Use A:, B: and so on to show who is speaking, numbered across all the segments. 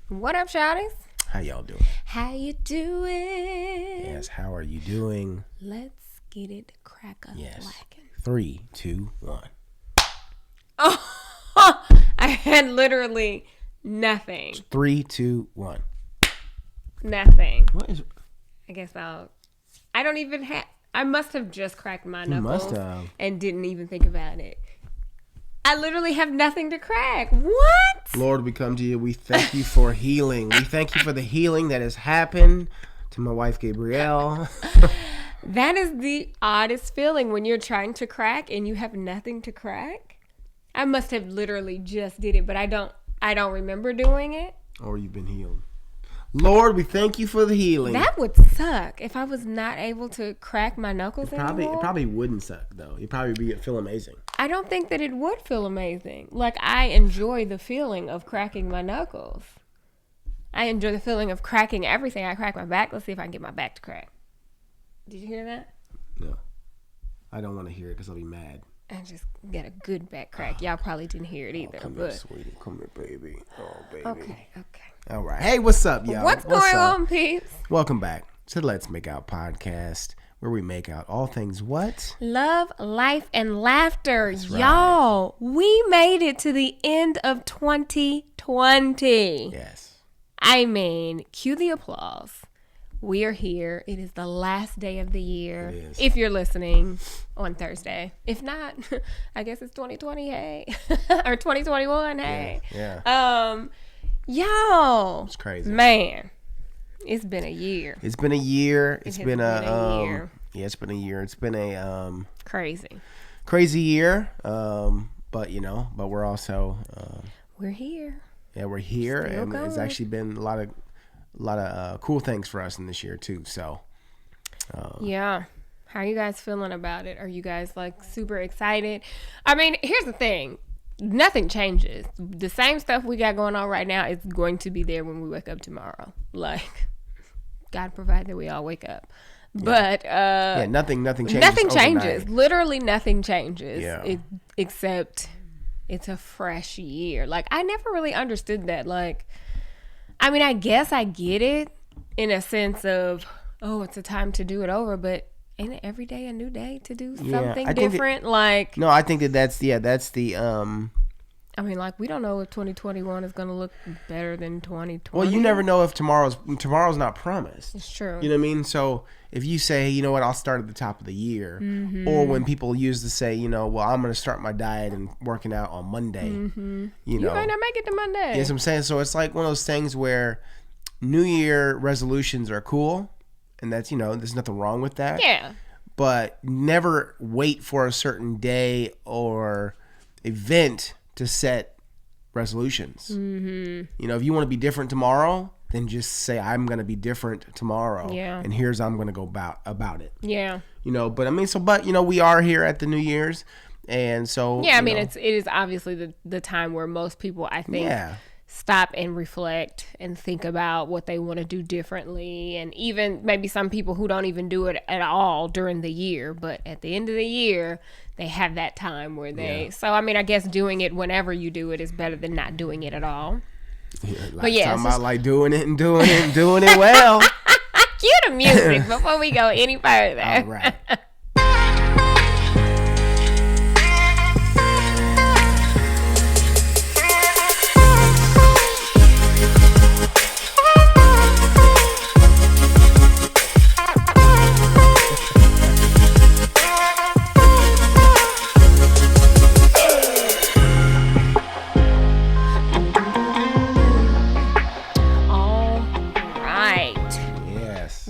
A: What up, shawties?
B: How y'all doing?
A: How you doing?
B: Yes, how are you doing?
A: Let's get it crack-a-lackin'.
B: Yes. 3, 2, 1.
A: Oh, I had literally nothing.
B: 3, 2, 1.
A: Nothing.
B: What is?
A: I guess I don't even have. I must have just cracked my knuckles.
B: Must have.
A: And didn't even think about it. I literally have nothing to crack. What?
B: Lord, we come to you. We thank you for healing. We thank you for the healing that has happened to my wife, Gabrielle.
A: That is the oddest feeling when you're trying to crack and you have nothing to crack. I must have literally just did it, but I don't remember doing it.
B: Or you've been healed. Lord, we thank you for the healing.
A: That would suck if I was not able to crack my knuckles anymore.
B: It probably wouldn't suck, though. You'd probably feel amazing.
A: I don't think that it would feel amazing. Like, I enjoy the feeling of cracking my knuckles. I enjoy the feeling of cracking everything. I crack my back. Let's see if I can get my back to crack. Did you hear that?
B: No. I don't want to hear it because I'll be mad.
A: I just got a good back crack. Y'all probably didn't hear it either.
B: Come here, sweetie. Come here, baby. Oh, baby.
A: Okay.
B: All right. Hey, what's up, y'all?
A: What's going on, peeps?
B: Welcome back to the Let's Make Out podcast, where we make out all things what?
A: Love, life, and laughter.
B: That's
A: y'all, we made it to the end of 2020.
B: Yes.
A: I mean, cue the applause. We are here. It is the last day of the year.
B: It is.
A: If you're listening on Thursday. If not, I guess it's 2020, hey. Or 2021, hey.
B: Yeah.
A: Y'all.
B: It's crazy.
A: Man, it's been a year.
B: It's been a year.
A: It's been a year.
B: Yeah, it's been a year. It's been a
A: crazy
B: year. But we're also
A: we're here.
B: Yeah, we're here.
A: Still
B: and
A: going.
B: It's actually been a lot of cool things for us in this year too. So
A: yeah. How are you guys feeling about it? Are you guys like super excited? I mean, here's the thing. Nothing changes. The same stuff we got going on right now is going to be there when we wake up tomorrow. Like, God provide that we all wake up. Yeah. But
B: nothing changes.
A: Nothing changes.
B: Overnight.
A: Literally nothing changes.
B: Yeah.
A: Except it's a fresh year. Like, I never really understood that. Like, I mean, I guess I get it in a sense of, oh, it's a time to do it over, but ain't it every day a new day to do something different?
B: No, I think that's the
A: I mean, like, we don't know if 2021 is going to look better than 2020.
B: Well, you never know if tomorrow's not promised.
A: It's true.
B: You know what I mean? So if you say, you know what, I'll start at the top of the year, or when people used to say, I'm going to start my diet and working out on Monday, you
A: might not make it to Monday.
B: Yes, I'm saying. So it's like one of those things where New Year resolutions are cool, and that's, there's nothing wrong with that.
A: Yeah.
B: But never wait for a certain day or event to set resolutions. Mm-hmm. If you want to be different tomorrow, then just say, I'm going to be different tomorrow.
A: Yeah.
B: And here's how I'm going to go about it.
A: Yeah.
B: But we are here at the New Year's. And so.
A: Yeah, I mean, it is obviously the time where most people, I think, stop and reflect and think about what they want to do differently. And even maybe some people who don't even do it at all during the year. But at the end of the year, they have that time where they... Yeah. So, I mean, I guess doing it whenever you do it is better than not doing it at all.
B: Yeah, but yeah, talking about like doing it and doing it and doing it well.
A: Cue the music before we go any further.
B: All right.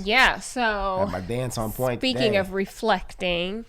A: Yeah, so
B: have my dance on point.
A: Speaking of reflecting,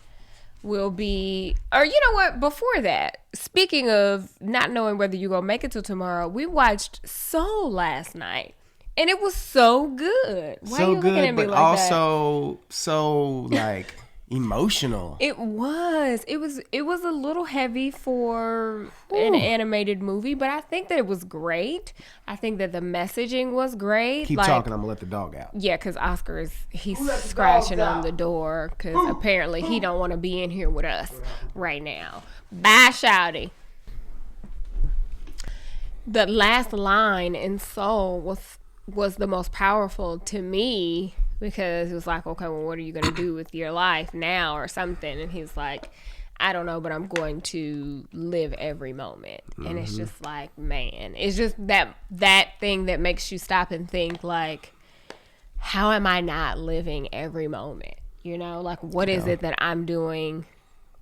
A: will be, or you know what? Before that, speaking of not knowing whether you're gonna make it till tomorrow, we watched Soul last night, and it was so good. Why are you looking at me like
B: also that? So like emotional.
A: It was a little heavy for an animated movie, but I think that it was great. I think that the messaging was great.
B: Keep talking, I'm gonna let the dog out.
A: Yeah, because Oscar he's scratching on the door because apparently he don't want to be in here with us right now. Bye, Shouty. the last line in Soul was the most powerful to me, because it was like, okay, well, what are you going to do with your life now or something? And he's like, I don't know, but I'm going to live every moment. And it's just like, man, it's just that thing that makes you stop and think, like, how am I not living every moment? You know, like, what is it that I'm doing,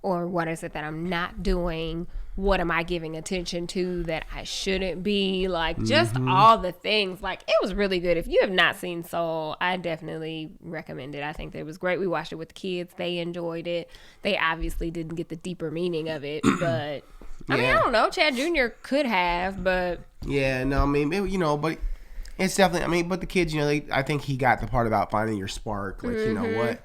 A: or what is it that I'm not doing? What am I giving attention to that I shouldn't be? Like, just all the things. Like, it was really good. If you have not seen Soul, I definitely recommend it. I think that it was great. We watched it with the kids. They enjoyed it. They obviously didn't get the deeper meaning of it, but I mean, I don't know. Chad Jr. could have, but
B: yeah, no, I mean, you know, but it's definitely. I mean, but the kids, you know, I think he got the part about finding your spark. Like, you know what.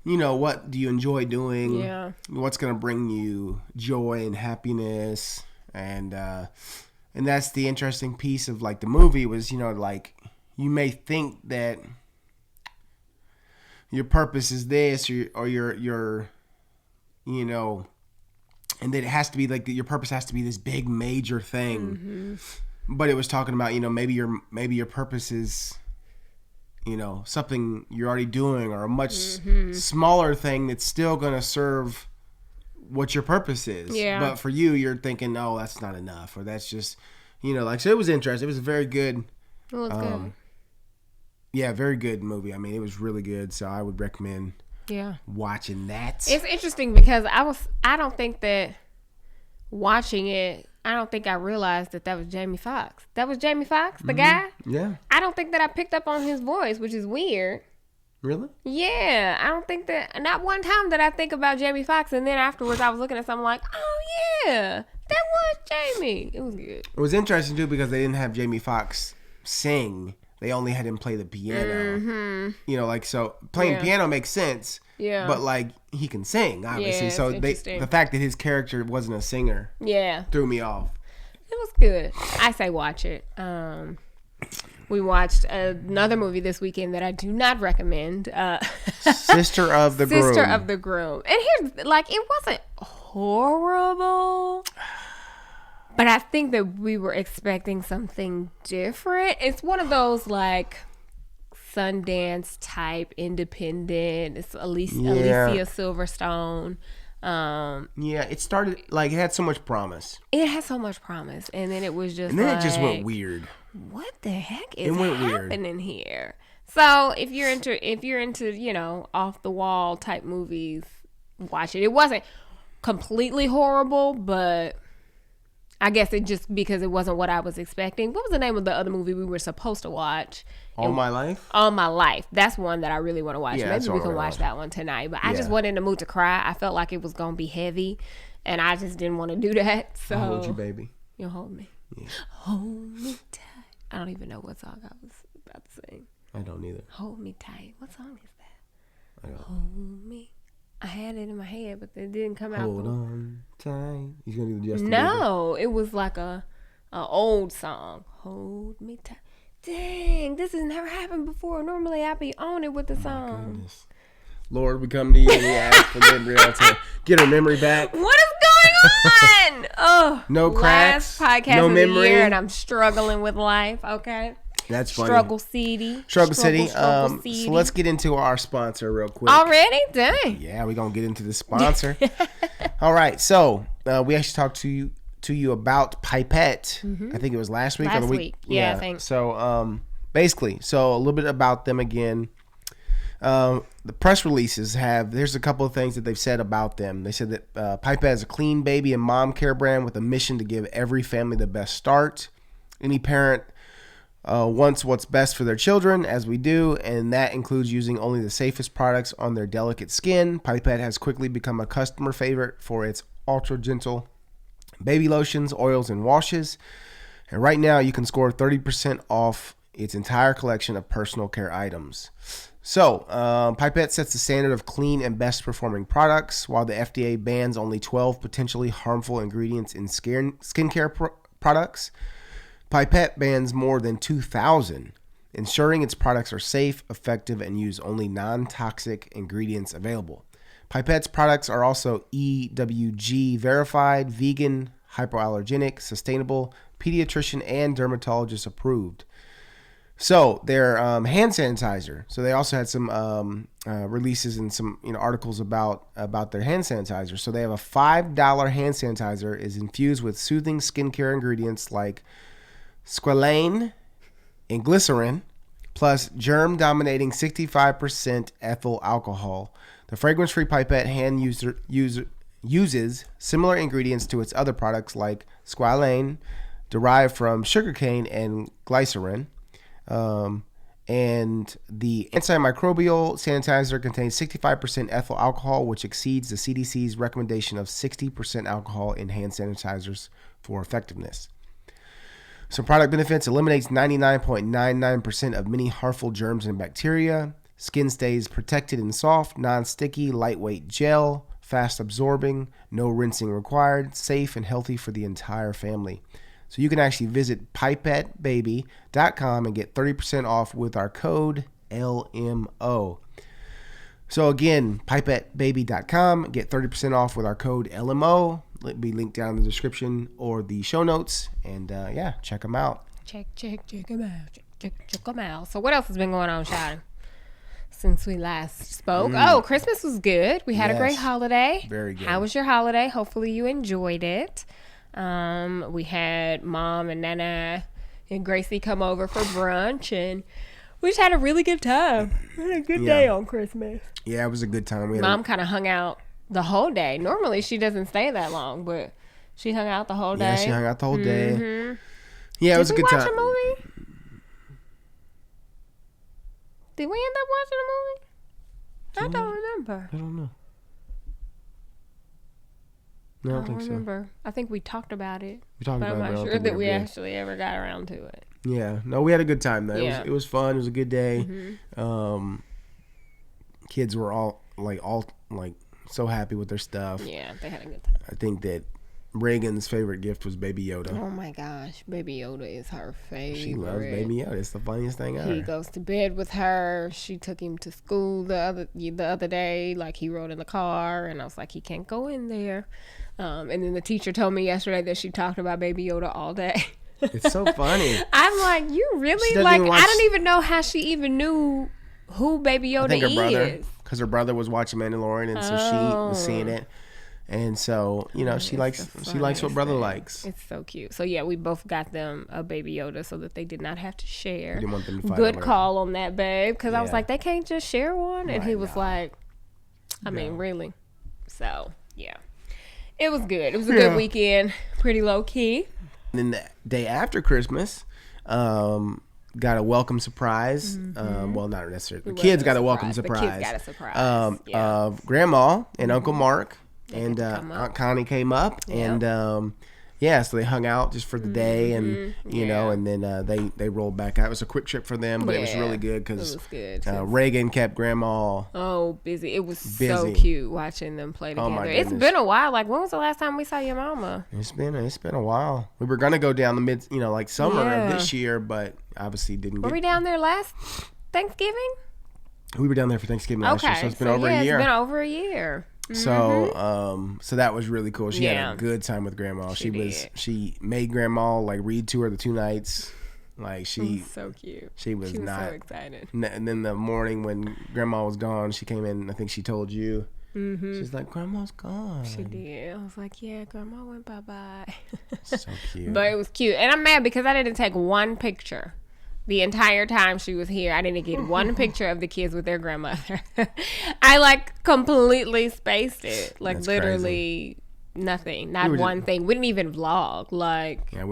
B: You know, what do you enjoy doing? Yeah. What's going to bring you joy and happiness? And that's the interesting piece of, like, the movie was, you know, like, you may think that your purpose is this or your you know, and that it has to be, like, your purpose has to be this big major thing. But it was talking about, you know, maybe your purpose is, you know, something you're already doing, or a much smaller thing that's still going to serve what your purpose is. Yeah. But for you, you're thinking, oh, that's not enough, or that's just, you know, like, so it was interesting. It was a very good, good. Yeah, very good movie. I mean, it was really good. So I would recommend watching that.
A: It's interesting because I don't think that watching it, I don't think I realized that was Jamie Foxx. That was Jamie Foxx, the guy?
B: Yeah.
A: I don't think that I picked up on his voice, which is weird.
B: Really?
A: Yeah. I don't think that, not one time did I think about Jamie Foxx, and then afterwards I was looking at something like, oh yeah, that was Jamie. It was good.
B: It was interesting too because they didn't have Jamie Foxx sing. They only had him play the piano. You know, like, so playing piano makes sense. Yeah. But, like, he can sing, obviously. So the fact that his character wasn't a singer threw me off.
A: It was good. I say watch it. We watched another movie this weekend that I do not recommend.
B: Sister of the Groom.
A: Sister of the Groom. And here's, like, it wasn't horrible, but I think that we were expecting something different. It's one of those, like, Sundance type independent. It's Alicia Silverstone.
B: It started, like, it had so much promise.
A: It had so much promise, and then it was just,
B: and then it just went weird.
A: What the heck is happening here? So if you're into, you know, off the wall type movies, watch it. It wasn't completely horrible, but I guess it just because it wasn't what I was expecting. What was the name of the other movie we were supposed to watch?
B: All My Life?
A: All My Life. That's one that I really want to watch. Yeah, maybe we can watch that one tonight. But I just wasn't in the mood to cry. I felt like it was going to be heavy, and I just didn't want to do that. So
B: I'll hold you, baby.
A: You'll hold me.
B: Yeah.
A: Hold me tight. I don't even know what song I was about to sing.
B: I don't either.
A: Hold me tight. What song is that? I don't. Hold me. I had it in my head, but it didn't come out.
B: Hold on tight. He's gonna do the Justin
A: No, Bieber. It was like a old song. Hold me tight. Dang, this has never happened before. Normally I be on it with the song.
B: Goodness. Lord, we come to you and we ask for Gabrielle to get her memory back.
A: What is going on? Oh,
B: no cracks.
A: Last podcast
B: no
A: of
B: memory.
A: The year, and I'm struggling with life. Okay.
B: That's funny.
A: Struggle City.
B: Struggle City. So let's get into our sponsor real quick.
A: Already? Dang.
B: Yeah, we're going to get into the sponsor. All right. So we actually talked to you about Pipette. I think it was last week or the week.
A: Yeah, I think.
B: So basically, a little bit about them again. The press releases there's a couple of things that they've said about them. They said that Pipette is a clean baby and mom care brand with a mission to give every family the best start. Any parent wants what's best for their children, as we do, and that includes using only the safest products on their delicate skin. Pipette has quickly become a customer favorite for its ultra gentle baby lotions, oils, and washes. And right now you can score 30% off its entire collection of personal care items. So, Pipette sets the standard of clean and best performing products, while the FDA bans only 12 potentially harmful ingredients in skincare products. Pipette bans more than 2,000, ensuring its products are safe, effective, and use only non-toxic ingredients available. Pipette's products are also EWG verified, vegan, hypoallergenic, sustainable, pediatrician and dermatologist approved. So their hand sanitizer. So they also had some releases and some articles about their hand sanitizer. So they have a $5 hand sanitizer is infused with soothing skincare ingredients like squalane and glycerin, plus germ-dominating 65% ethyl alcohol. The fragrance-free pipette hand uses similar ingredients to its other products like squalane, derived from sugarcane and glycerin. And the antimicrobial sanitizer contains 65% ethyl alcohol, which exceeds the CDC's recommendation of 60% alcohol in hand sanitizers for effectiveness. Some product benefits: eliminates 99.99% of many harmful germs and bacteria. Skin stays protected and soft, non-sticky, lightweight gel, fast absorbing, no rinsing required, safe and healthy for the entire family. So you can actually visit pipettebaby.com and get 30% off with our code LMO. So again, pipettebaby.com, get 30% off with our code LMO. It'll be linked down in the description or the show notes. And check them out.
A: Check them out. Check them out. So what else has been going on, Shadi, since we last spoke? Oh, Christmas was good. We had a great holiday.
B: Very good.
A: How was your holiday? Hopefully you enjoyed it. We had Mom and Nana and Gracie come over for brunch, and we just had a really good time. We had a good day on Christmas.
B: Yeah, it was a good time.
A: Mom kind of hung out the whole day. Normally she doesn't stay that long, but she hung out the whole day.
B: Yeah, she hung out the whole day. Yeah, it was a good time.
A: Did we watch a movie? Did we end up watching a movie? I don't remember.
B: I don't know. No, I don't think
A: remember. I think we talked about it.
B: We talked about it.
A: I'm not sure that we actually ever got around to it.
B: Yeah. No, we had a good time though.
A: Yeah.
B: It was fun. It was a good day. Kids were all so happy with their stuff.
A: Yeah, they had a good time.
B: I think that Reagan's favorite gift was Baby Yoda.
A: Oh my gosh, Baby Yoda is her favorite.
B: She loves Baby Yoda. It's the funniest thing ever.
A: He goes to bed with her. She took him to school the other day. Like, he rode in the car, and I was like, he can't go in there. And then the teacher told me yesterday that she talked about Baby Yoda all day.
B: It's so funny.
A: I'm like, you really? Like, I don't even know how she even knew who Baby Yoda
B: I think her brother,
A: is.
B: because her brother was watching Mandalorian, and so she was seeing it. And so, she likes what brother likes.
A: It's so cute. So yeah, we both got them a Baby Yoda so that they did not have to share.
B: You didn't want them to fight
A: Good
B: over
A: call on that, babe. Because I was like, they can't just share one, and he was like, I mean, really. So yeah, it was good. It was a good weekend. Pretty low key. And
B: then the day after Christmas, got a welcome surprise. Well, not necessarily. The kids got a welcome surprise.
A: The kids got a surprise.
B: Of Grandma and Uncle Mark. And Aunt Connie came up, and so they hung out just for the day, and and then they rolled back out. It was a quick trip for them, but it was really good because Reagan kept Grandma
A: busy. It was so cute watching them play together. It's been a while. Like, when was the last time we saw your mama?
B: It's been a while. We were gonna go down the summer of this year, but obviously didn't.
A: Were we down there last Thanksgiving?
B: We were down there for Thanksgiving last year, so it's been over a year.
A: It's been over a year.
B: So that was really cool. She had a good time with Grandma. She made Grandma read to her the 2 nights.
A: She's so cute.
B: She was not
A: so excited.
B: And then the morning when Grandma was gone, she came in. I think she told you. She's like, Grandma's gone.
A: She did. I was like, yeah, Grandma went bye-bye.
B: So cute.
A: But it was cute. And I'm mad because I didn't take one picture. The entire time she was here, I didn't get one picture of the kids with their grandmother. I completely spaced it. That's literally crazy. Nothing. Not one thing. We didn't even vlog.
B: We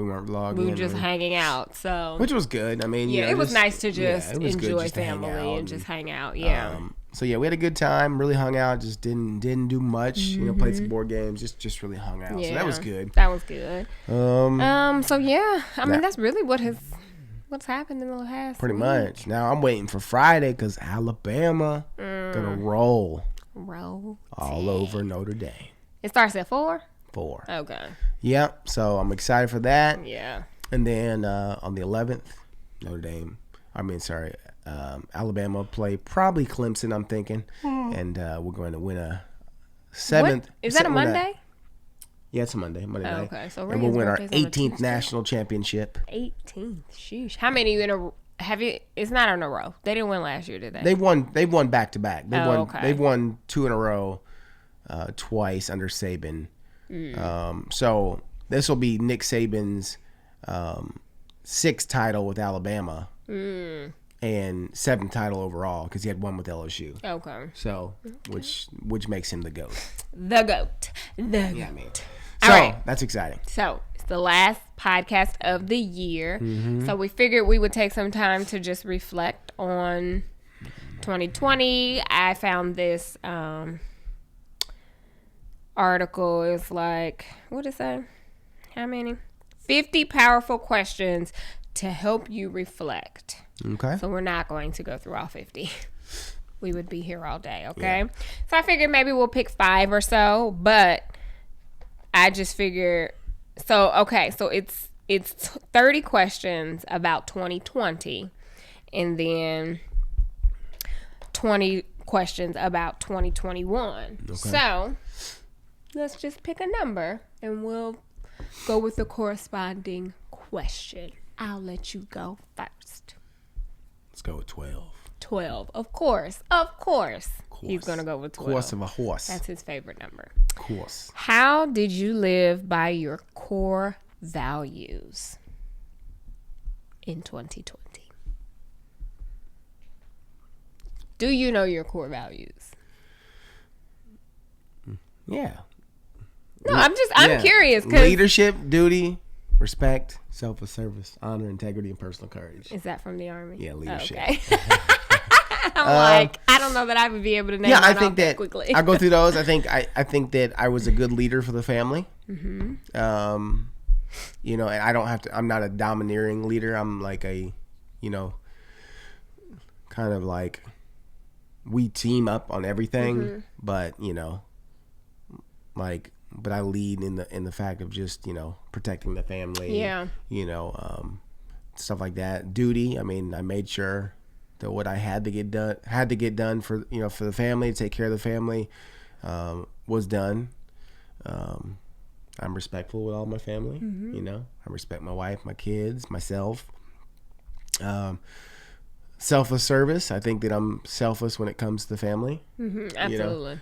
B: weren't vlogging.
A: We were just hanging out. So,
B: which was good. I mean,
A: it was nice to just enjoy family and just hang out. Yeah.
B: So we had a good time. Really hung out. Just didn't do much. Played some board games. Just really hung out. Yeah, so that was good.
A: That was good. So yeah, I mean that's really what's happened in the last
B: pretty
A: week.
B: Much. Now I'm waiting for Friday because Alabama gonna roll all over Notre Dame.
A: It starts at 4?
B: 4.
A: Okay.
B: Yep. So I'm excited for that.
A: Yeah.
B: And then on the 11th, Alabama play probably Clemson, I'm thinking. And we're going to win a 7th.
A: Is that a Monday?
B: Yeah, it's a Monday night.
A: Okay, so
B: and we'll win our 18th national championship.
A: 18th, sheesh. How many have you? It's not in a row. They didn't win last year, did they?
B: They've won back to back. They've won 2 in a row, twice under Saban. So this will be Nick Saban's 6th title with Alabama. And 7th title overall because he had 1 with LSU.
A: Okay.
B: So, which makes him the GOAT.
A: The GOAT.
B: Yeah, I mean. So, right. That's exciting.
A: So, it's the last podcast of the year. So, we figured we would take some time to just reflect on 2020. I found this article. It's like, what is that? How many? 50 powerful questions to help you reflect.
B: Okay.
A: So we're not going to go through all 50. We would be here all day, okay? Yeah. So I figured maybe we'll pick 5 or so, but I just figured so it's 30 questions about 2020 and then 20 questions about 2021. Okay. So let's just pick a number and we'll go with the corresponding question. I'll let you go first.
B: Let's go with 12.
A: 12. Of course. He's going to go with 12.
B: Course of a horse.
A: That's his favorite number.
B: Course.
A: How did you live by your core values in 2020? Do you know your core values?
B: Yeah.
A: No, I'm curious.
B: Leadership, duty, respect, selfless service, honor, integrity, and personal courage.
A: Is that from the Army?
B: Yeah, leadership.
A: Okay. I'm I don't know that I would be able to name
B: I think that
A: quickly.
B: I go through those. I think that I was a good leader for the family. And I don't have to. I'm not a domineering leader. I'm like a, kind of like we team up on everything, but but I lead in the fact of just protecting the family.
A: Yeah.
B: Stuff like that. Duty. I mean, I made sure that what I had to get done for for the family, to take care of the family, was done. I'm respectful with all my family. I respect my wife, my kids, myself. Selfless service. I think that I'm selfless when it comes to the family.
A: Absolutely.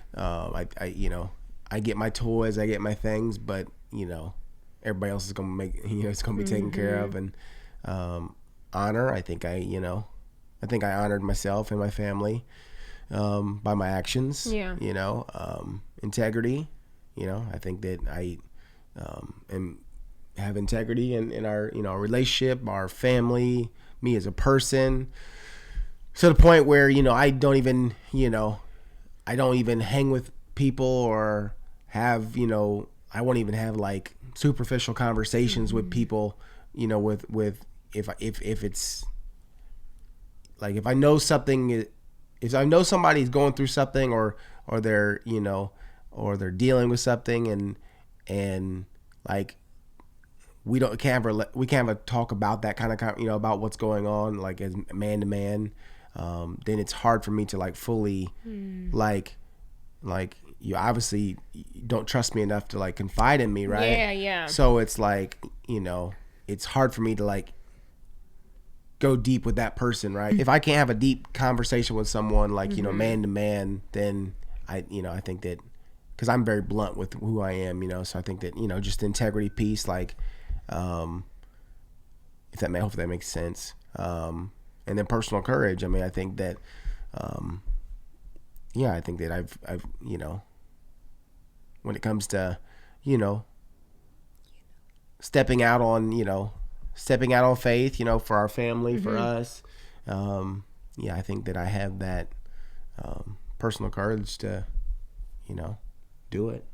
B: I get my toys, I get my things, but everybody else is gonna make it's gonna be taken care of. And honor. I think I honored myself and my family by my actions. Yeah. Integrity. I think that I have integrity in our relationship, our family, me as a person. To the point where I don't even hang with people or have I won't even have like superficial conversations with people with if it's like if I know somebody's going through something or they're or they're dealing with something and like we can't have a talk about that kind of about what's going on like as man to man, then it's hard for me to like fully like you obviously don't trust me enough to like confide in me, right?
A: Yeah.
B: So it's like it's hard for me to like go deep with that person, right? If I can't have a deep conversation with someone like man to man, then I think that because I'm very blunt with who I am, so I think that just the integrity piece, like hopefully that makes sense, and then personal courage. I mean, I think that I think that I've when it comes to stepping out on faith, for our family, for us. I think that I have that personal courage to, do it.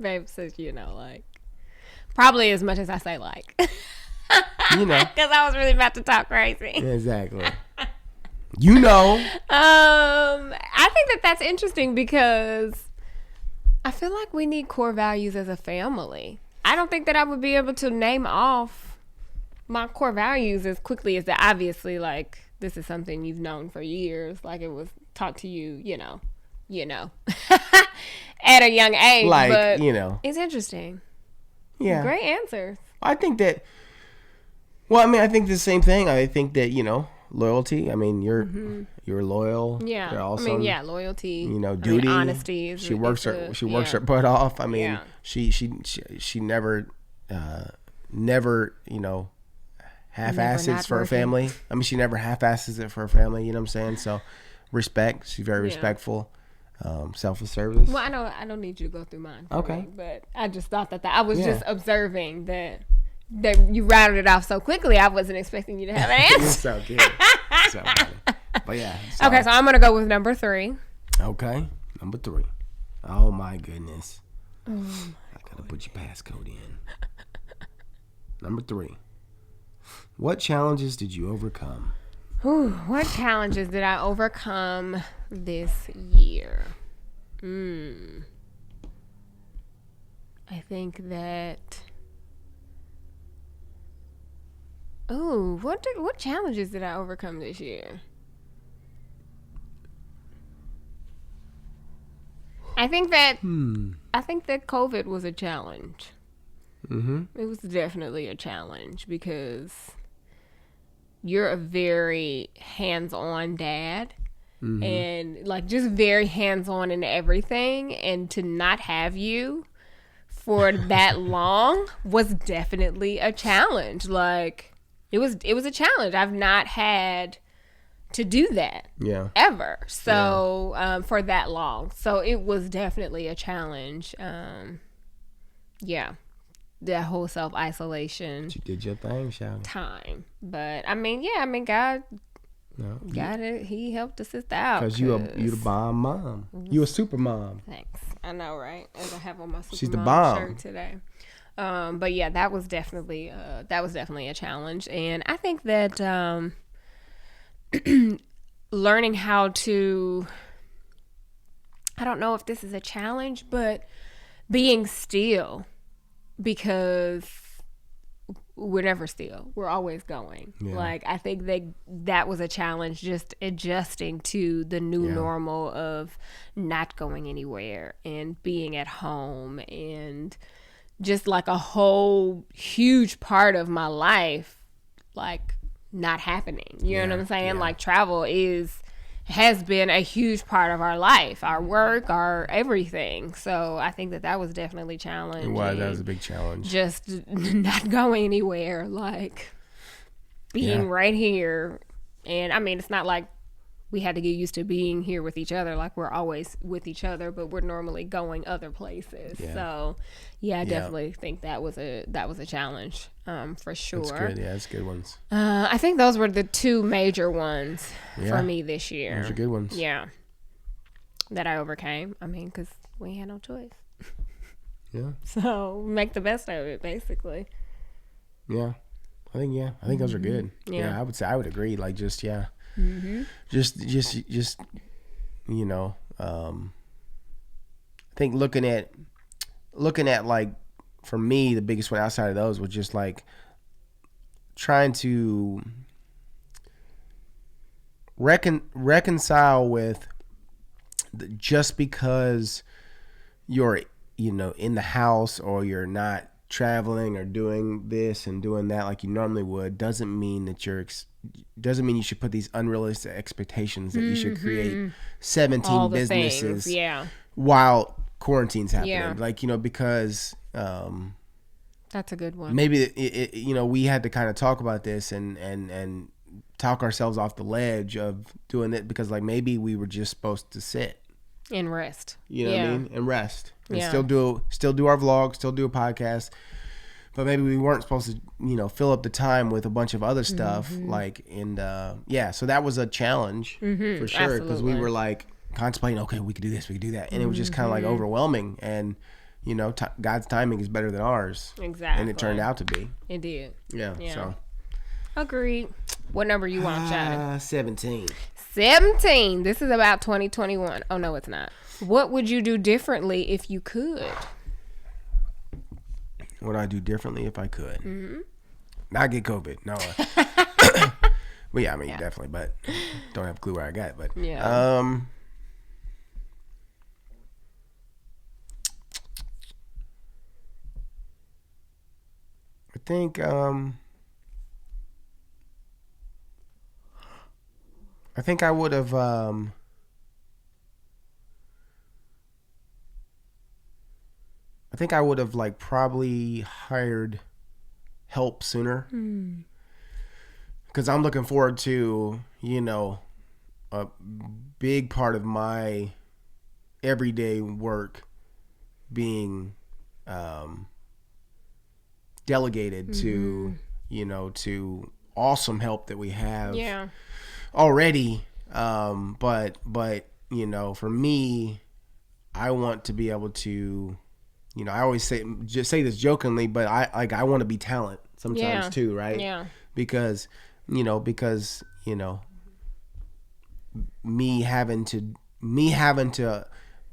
A: Babe says, like, probably as much as I say, like, because I was really about to talk crazy.
B: Yeah, exactly.
A: I think that's interesting because I feel like we need core values as a family. I don't think that I would be able to name off my core values as quickly as that. Obviously, like, this is something you've known for years. Like, it was taught to you, at a young age.
B: Like,
A: but
B: you know.
A: It's interesting.
B: Yeah.
A: Great answers.
B: I think that, well, I mean, I think the same thing. I think that, you know, loyalty. I mean, you're loyal.
A: Yeah.
B: You're awesome.
A: I mean, yeah, loyalty.
B: You know, duty.
A: Honesty.
B: She works her butt off. I mean, she never, you know, half-asses for her family. I mean, she never half-asses it for her family. You know what I'm saying? So, respect. She's very respectful. Selfless service.
A: Well, I don't need you to go through mine.
B: Okay.
A: Me, but I just thought that I was just observing that you rounded it off so quickly. I wasn't expecting you to have an answer.
B: So good. So funny. But yeah. So.
A: Okay, so I'm gonna go with number 3.
B: Okay, number 3. Oh my goodness. I gotta put your passcode in. Number 3. What challenges did you overcome?
A: What challenges did I overcome this year? I think that. What challenges did I overcome this year? I think that COVID was a challenge. It was definitely a challenge because you're a very hands-on dad and like just very hands-on in everything, and to not have you for that long was definitely a challenge. Like it was a challenge. I've not had to do that ever. So for that long. So it was definitely a challenge. That whole self-isolation.
B: You did your thing, Shawty.
A: Time. But God he helped us out.
B: Because you the bomb mom. You a super mom.
A: Thanks. I know, right? As I have on my super
B: She's the
A: mom
B: bomb
A: shirt today. But yeah, that was definitely a challenge. And I think that learning how to, I don't know if this is a challenge, but being still, because we're never still. We're always going. Yeah. Like, I think that was a challenge, just adjusting to the new normal of not going anywhere and being at home, and just like a whole huge part of my life, like, not happening. You know what I'm saying? Yeah. Like, travel has been a huge part of our life, our work, our everything. So I think that was definitely challenging.
B: That was a big challenge.
A: Just not going anywhere, like being right here. And I mean, it's not like we had to get used to being here with each other, like we're always with each other, but we're normally going other places. Yeah. So I definitely think that was a challenge, for sure. That's
B: good. Yeah, that's good ones.
A: I think those were the two major ones for me this year.
B: Those are good ones.
A: Yeah. That I overcame. I mean, because we had no choice.
B: Yeah.
A: So make the best of it, basically.
B: Yeah. I think those are good. Yeah. I would agree. Like, just, just you know, I think looking at like, for me, the biggest one outside of those was just like trying to reconcile with just because you're, you know, in the house, or you're not traveling or doing this and doing that like you normally would, doesn't mean you should put these unrealistic expectations that you should create 17 businesses while quarantine's happening. Yeah. Like, you know, because
A: that's a good one.
B: Maybe you know, we had to kind of talk about this and talk ourselves off the ledge of doing it, because like maybe we were just supposed to sit
A: and rest.
B: You know what I mean? And rest. And still do our vlog, still do a podcast. But maybe we weren't supposed to, you know, fill up the time with a bunch of other stuff. Like, and so that was a challenge for sure, because we were like contemplating, okay, we could do this, we could do that. And it was just kind of like overwhelming. And, you know, God's timing is better than ours.
A: Exactly.
B: And it turned out to be.
A: It did.
B: Yeah. So.
A: Agreed. What number you want, Chad?
B: 17.
A: 17. This is about 2021. Oh, no, it's not. What would you do differently if you could?
B: What would I do differently if I could? Not get COVID. No. Well, yeah, I mean, definitely, but don't have a clue where I got it. But think I would have like probably hired help sooner. Because I'm looking forward to, a big part of my everyday work being delegated to, to awesome help that we have already. But for me, I want to be able to, I always say this jokingly, but I want to be talent sometimes too, right?
A: Yeah.
B: Because me having to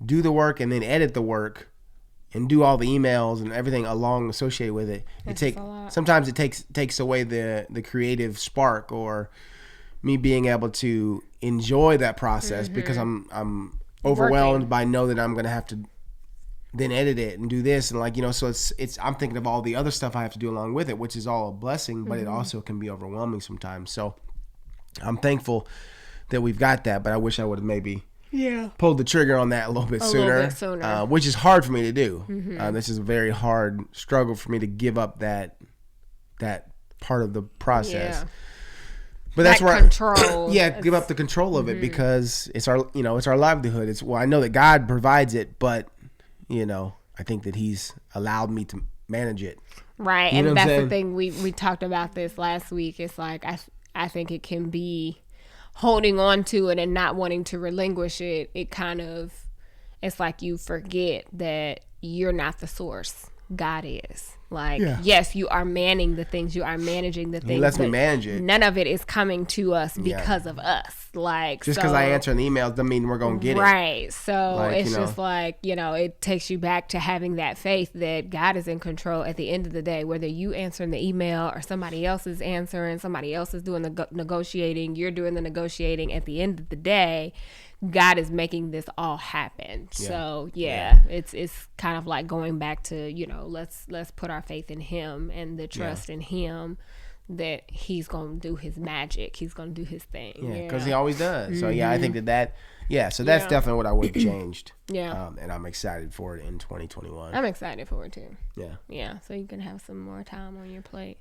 B: do the work and then edit the work and do all the emails and everything along associated with it. Sometimes it takes away the creative spark or me being able to enjoy that process because I'm overwhelmed by know that I'm going to have to then edit it and do this and so it's I'm thinking of all the other stuff I have to do along with it, which is all a blessing, but it also can be overwhelming sometimes. So I'm thankful that we've got that, but I wish I would have maybe pulled the trigger on that a little bit sooner. Which is hard for me to do. This is a very hard struggle for me to give up that part of the process. But that's where control. Give up the control of it because it's our livelihood. I know that God provides it, but I think that He's allowed me to manage it.
A: Right, and that's the thing we talked about this last week. It's like I think it can be holding on to it and not wanting to relinquish it. It's like you forget that you're not the source. God is. Yes, you are manning the things, you are managing the things. He
B: lets me manage it.
A: None of it is coming to us because of us.
B: Just because I answer an email doesn't mean we're going to get it.
A: Right. So it's just it takes you back to having that faith that God is in control at the end of the day, whether you answering the email or somebody else is answering, somebody else is doing the negotiating, you're doing the negotiating. At the end of the day, God is making this all happen. So it's kind of like going back to, let's put our faith in Him and the trust in Him that He's going to do His magic. He's going to do His thing.
B: Yeah, because He always does. So I think that so that's definitely what I would have changed. And I'm excited for it in 2021.
A: I'm excited for it too.
B: Yeah.
A: So you can have some more time on your plate.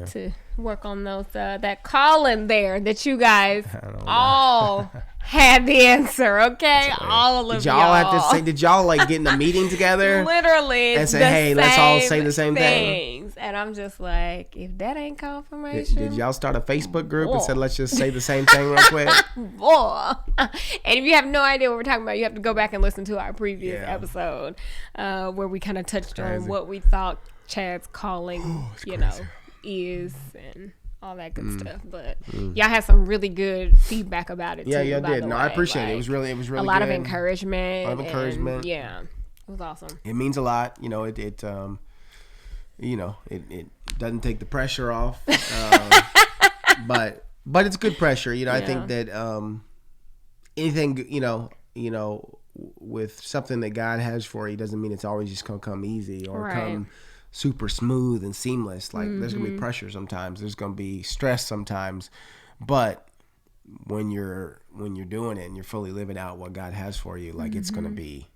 A: To work on those that calling there that you guys all had the answer, okay? All of y'all.
B: Did y'all have to say? Did y'all get in a meeting together?
A: Literally,
B: and say, "Hey, let's all say the same thing."
A: And I'm just like, if that ain't confirmation,
B: did y'all start a Facebook group and said, "Let's just say the same thing real quick"?
A: And if you have no idea what we're talking about, you have to go back and listen to our previous episode where we kind of touched on what we thought Chad's calling, is and all that good stuff. But y'all had some really good feedback about it too.
B: Y'all did. No, I appreciate it. It was really
A: a lot of encouragement.
B: A lot of encouragement.
A: It was awesome.
B: It means a lot. It doesn't take the pressure off. But it's good pressure. I think that anything with something that God has for you doesn't mean it's always just gonna come easy or come super smooth and seamless. There's gonna be pressure sometimes, there's gonna be stress sometimes, but when you're doing it and you're fully living out what God has for you, it's gonna be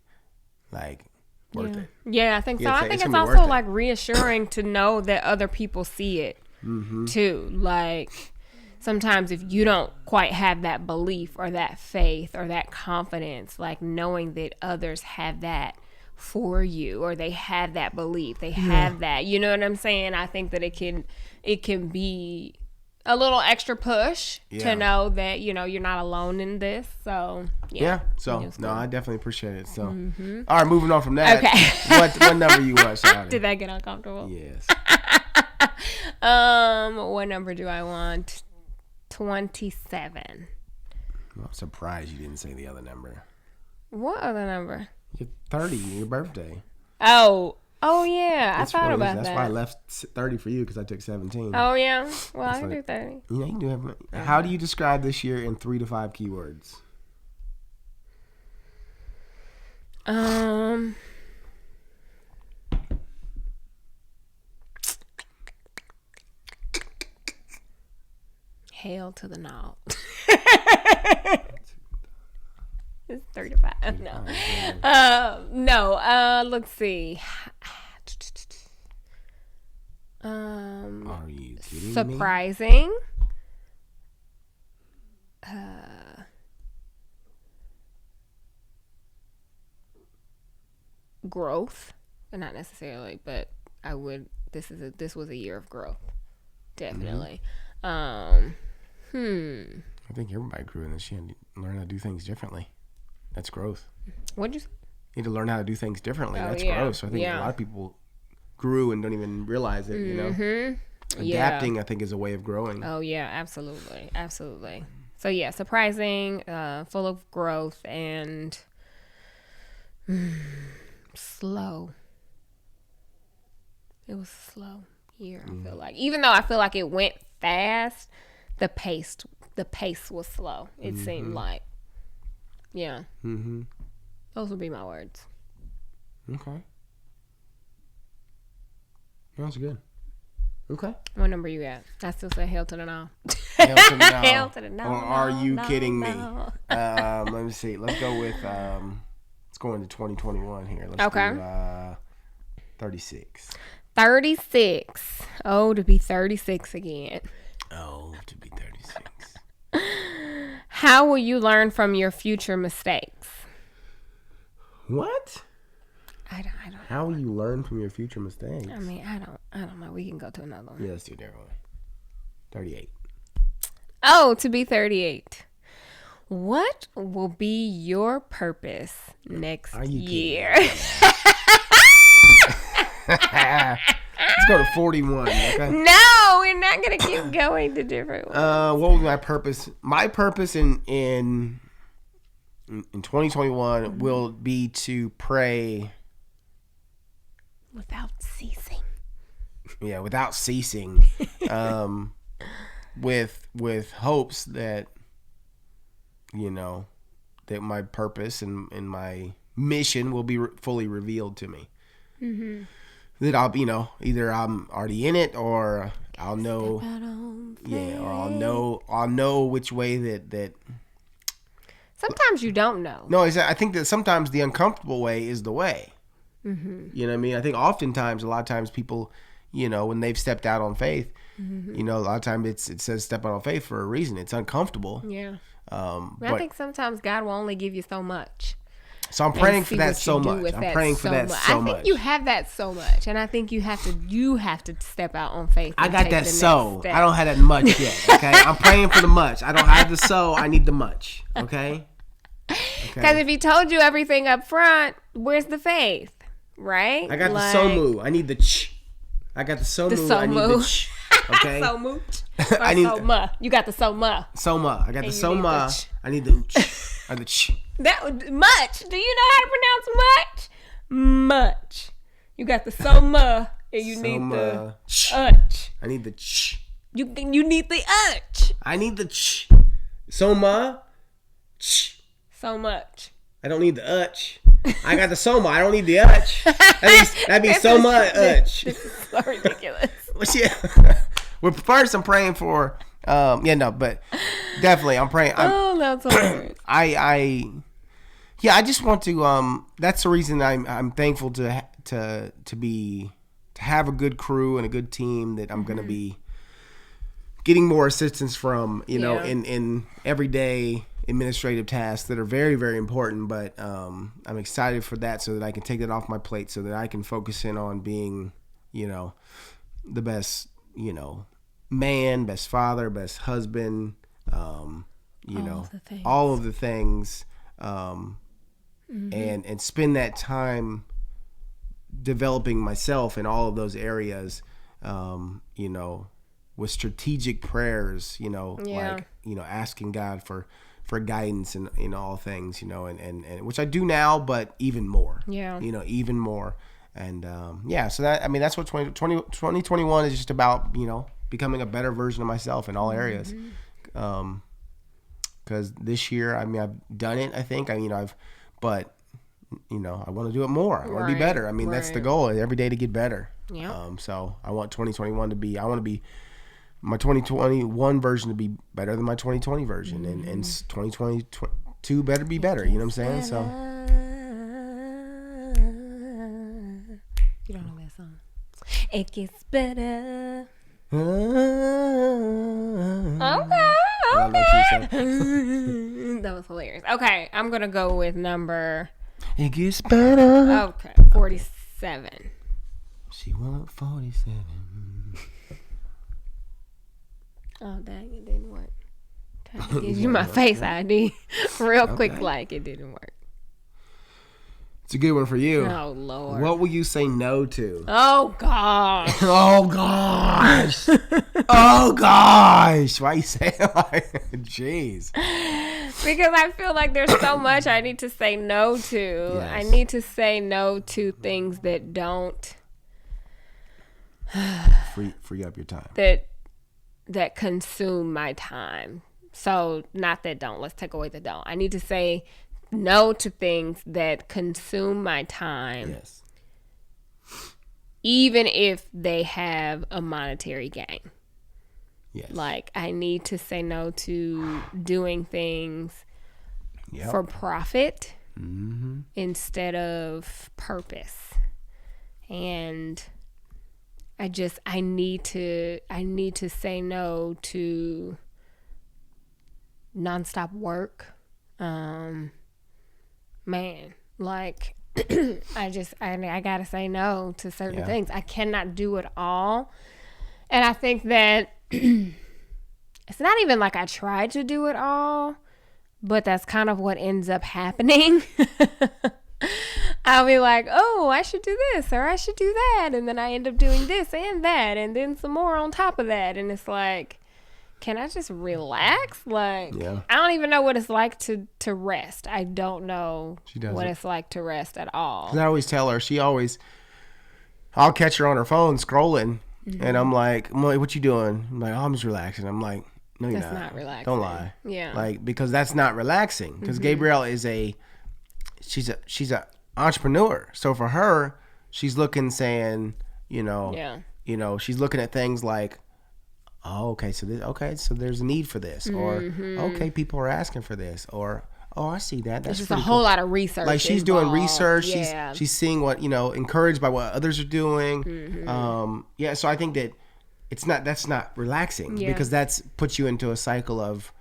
B: worth it.
A: I think so. I think it's also reassuring to know that other people see it too. Sometimes if you don't quite have that belief or that faith or that confidence, knowing that others have that for you, or they have that belief, they have that, you know what I'm saying? I think that it can be a little extra push to know that you're not alone in this. So
B: so no, I definitely appreciate it. So all right, moving on from that. Okay. what number you want, Shawty?
A: Did that get uncomfortable?
B: Yes.
A: What number do I want? 27.
B: I'm surprised you didn't say the other number.
A: What other number?
B: You're 30, your birthday.
A: Oh yeah, I thought about that.
B: That's why I left 30 for you, because I took 17.
A: Oh yeah, well I can do 30.
B: Yeah, you can do it. How do you describe this year in 3 to 5 keywords?
A: Hell to the no. It's 35. No. Let's see.
B: Are you kidding
A: surprising. Growth, not necessarily, but I would. This was a year of growth, definitely.
B: I think everybody grew in this year and learn how to do things differently. That's growth.
A: What'd you say?
B: You need to learn how to do things differently. That's growth. So I think a lot of people grew and don't even realize it, you know? Adapting, I think, is a way of growing.
A: Oh, yeah, absolutely. Absolutely. So, yeah, surprising, full of growth, and slow. It was a slow year, I feel like. Even though I feel like it went fast, the pace was slow, it seemed like. Yeah. Those would be my words.
B: Okay. That's good. Okay.
A: What number you at? I still say hell to the no.
B: Hell to the no.
A: Hell to the no.
B: Or are you kidding me? Let me see. Let's go with, let's go into 2021 here. Let's do 36.
A: 36. Oh, to be 36 again.
B: Oh, to be 36.
A: How will you learn from your future mistakes?
B: What?
A: I don't.
B: How will you learn from your future mistakes?
A: I mean, I don't know. We can go to another one.
B: Yeah, let's do that one. 38.
A: Oh, to be 38. What will be your purpose next year?
B: Let's go to 41. Okay.
A: No, we're not gonna keep going to different ones.
B: What was my purpose? My purpose in 2021 will be to pray
A: without ceasing.
B: Yeah, without ceasing. With hopes that, you know, that my purpose and my mission will be fully revealed to me. That I'll, you know, either I'm already in it, or I'll know, or I'll know which way that.
A: Sometimes you don't know.
B: No, I think that sometimes the uncomfortable way is the way. You know what I mean? I think oftentimes, a lot of times people, you know, when they've stepped out on faith, you know, a lot of times it says step out on faith for a reason. It's uncomfortable.
A: Yeah. But I think sometimes God will only give you so much.
B: So I'm praying for that so much. I'm praying for that so much.
A: I think you have that so much, and I think you have to step out on faith.
B: I got that so. I don't have that much yet. Okay, I'm praying for the much. I don't have the so. I need the much. Okay.
A: Because if he told you everything up front, where's the faith? Right?
B: I got the so moo. I need the ch. I got the so moo. I need the ch. Okay.
A: So moo. I need so ma. You got the so ma.
B: So ma. I got the so ma. I need the ch. Or the ch.
A: That much. Do you know how to pronounce much? Much. You got the so ma, and you need the ch.
B: I need the ch.
A: You need the ch.
B: I need the ch. So ma. Ch.
A: So much.
B: I don't need the ch. I got the soma. I don't need the ch. That'd be so much ch.
A: This is so ridiculous.
B: Well, first I'm praying for. But definitely I'm praying.
A: That's hard.
B: I just want to. That's the reason I'm thankful to have a good crew and a good team that I'm going to be getting more assistance from. You know, in everyday administrative tasks that are very, very important. But I'm excited for that, so that I can take that off my plate, so that I can focus in on being, you know, the best, you know, man, best father, best husband, all of the things, and spend that time developing myself in all of those areas, you know, with strategic prayers, you know, like, you know, asking God for guidance in all things, you know, and which I do now, but even more, you know, even more. And, so that, I mean, that's what 2021 is just about, you know, becoming a better version of myself in all areas. Because this year, I mean, I've done it, I think. But, you know, I want to do it more. I want to be better. I mean, that's the goal, every day to get better. So I want 2021 to be, I want to be my 2021 version to be better than my 2020 version, and 2022 better be better. You know what I'm saying? So
A: you don't know that song. It gets better. Okay. That was hilarious. Okay, I'm gonna go with number.
B: It gets better.
A: Okay, 47.
B: She want 47.
A: Oh dang, it didn't work. Trying to give you my face ID real quick, like it didn't work.
B: It's a good one for you.
A: Oh Lord.
B: What will you say no to?
A: Oh gosh.
B: Oh gosh. Oh gosh. Why you say it like? Jeez.
A: Because I feel like there's so much I need to say no to.
B: Yes.
A: I need to say no to things that don't
B: free up your time.
A: That consume my time. So not that don't. Let's take away the don't. I need to say no to things that consume my time.
B: Yes.
A: Even if they have a monetary gain.
B: Yes.
A: Like I need to say no to doing things for profit instead of purpose. And I need to say no to nonstop work. Man, like I gotta say no to certain things. I cannot do it all. And I think that it's not even like I tried to do it all, but that's kind of what ends up happening. I'll be like, oh, I should do this or I should do that. And then I end up doing this and that and then some more on top of that. And it's like, can I just relax? Like, I don't even know what it's like to rest. I don't know what it's like to rest at all.
B: I always tell her, I'll catch her on her phone scrolling. And I'm like, what you doing? I'm like, oh, I'm just relaxing. I'm like, no, you're not. That's not relaxing. Don't lie.
A: Yeah.
B: Like, because that's not relaxing. Because Gabrielle is she's a entrepreneur. So for her, she's looking, saying, she's looking at things like, oh, okay, so there's a need for this, or okay, people are asking for this, or oh, I see that. That's
A: just a whole lot of research.
B: Like she's doing research. She's seeing what, encouraged by what others are doing. So I think that that's not relaxing because that's puts you into a cycle of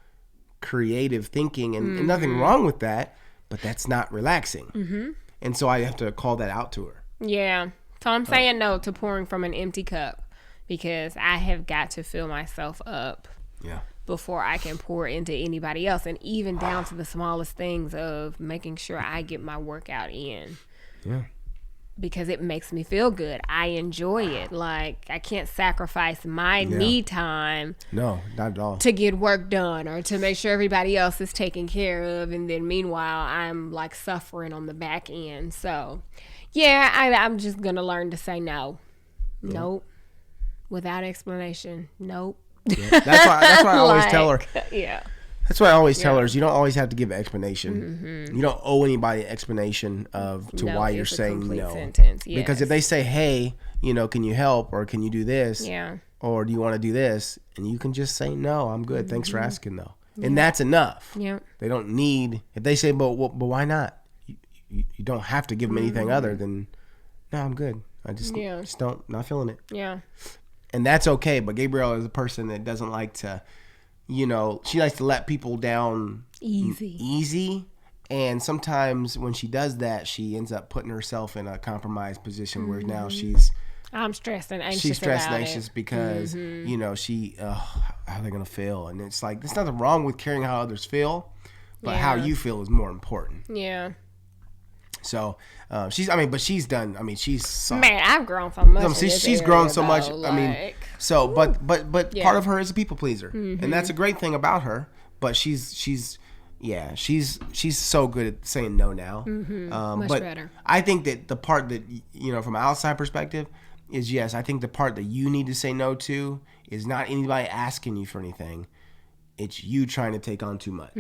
B: creative thinking and nothing wrong with that, but that's not relaxing. And so I have to call that out to her.
A: Yeah. So I'm saying no to pouring from an empty cup because I have got to fill myself up.
B: Yeah.
A: Before I can pour into anybody else, and even down to the smallest things of making sure I get my workout in.
B: Yeah.
A: Because it makes me feel good. I enjoy it. Like, I can't sacrifice my me time.
B: No, not at all.
A: To get work done or to make sure everybody else is taken care of. And then meanwhile, I'm like suffering on the back end. So, I'm just going to learn to say no. Yeah. Nope. Without explanation. Nope.
B: Yeah. That's why I always tell her.
A: Yeah.
B: That's why I always tell her is you don't always have to give an explanation. You don't owe anybody an explanation why you're saying no.
A: Sentence. Yes.
B: Because if they say, hey, can you help or can you do this?
A: Yeah.
B: Or do you want to do this? And you can just say, no, I'm good. Thanks for asking though. Yeah. And that's enough.
A: Yeah.
B: They don't need, if they say, but why not? You don't have to give them anything other than, no, I'm good. I just not feeling it.
A: Yeah.
B: And that's okay. But Gabrielle is a person that doesn't like to, she likes to let people down easy. And sometimes when she does that, she ends up putting herself in a compromised position where now
A: I'm stressed and anxious.
B: She's stressed and anxious because, how are they going to feel? And it's like, there's nothing wrong with caring how others feel, but how you feel is more important.
A: Yeah.
B: So she's done. I mean,
A: man, I've grown so much.
B: She's grown so much. Like, I mean, so but part of her is a people pleaser, and that's a great thing about her. But she's so good at saying no now.
A: Much better.
B: I think that the part that from an outside perspective is I think the part that you need to say no to is not anybody asking you for anything. It's you trying to take on too much.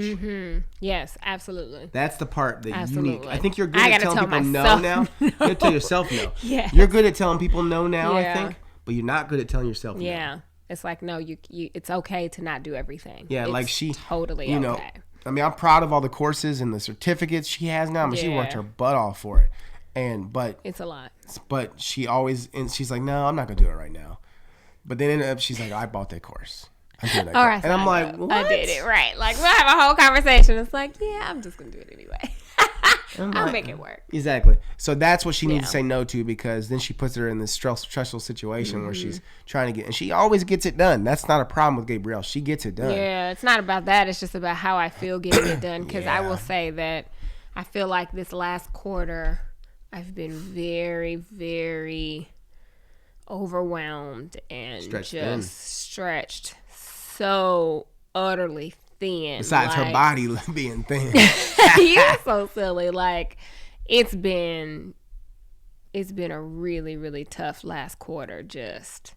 A: Yes, absolutely.
B: That's the part that you need. I think you're good at telling people
A: no
B: now. You have to tell yourself no.
A: Yeah.
B: You're good at telling people no now, I think, but you're not good at telling yourself no.
A: Yeah. It's like, no, you it's okay to not do everything.
B: Yeah,
A: it's
B: like she
A: totally okay.
B: I mean, I'm proud of all the courses and the certificates she has now. I mean, she worked her butt off for it. But
A: it's a lot.
B: But she always, and she's like, no, I'm not going to do it right now. But then ended up, she's like, I bought that course. I'm doing that course. Right, and I'm like, what?
A: I did it, right. Like, we'll have a whole conversation. It's like, yeah, I'm just going to do it anyway. I'll make it work.
B: Exactly. So that's what she needs to say no to, because then she puts her in this stressful situation where she's trying to get, and she always gets it done. That's not a problem with Gabrielle. She gets it done.
A: Yeah, it's not about that. It's just about how I feel getting it done. Because I will say that I feel like this last quarter, I've been very, very overwhelmed and stretched so utterly thin.
B: Besides her body being thin.
A: You're so silly. Like, it's been a really, really tough last quarter. Just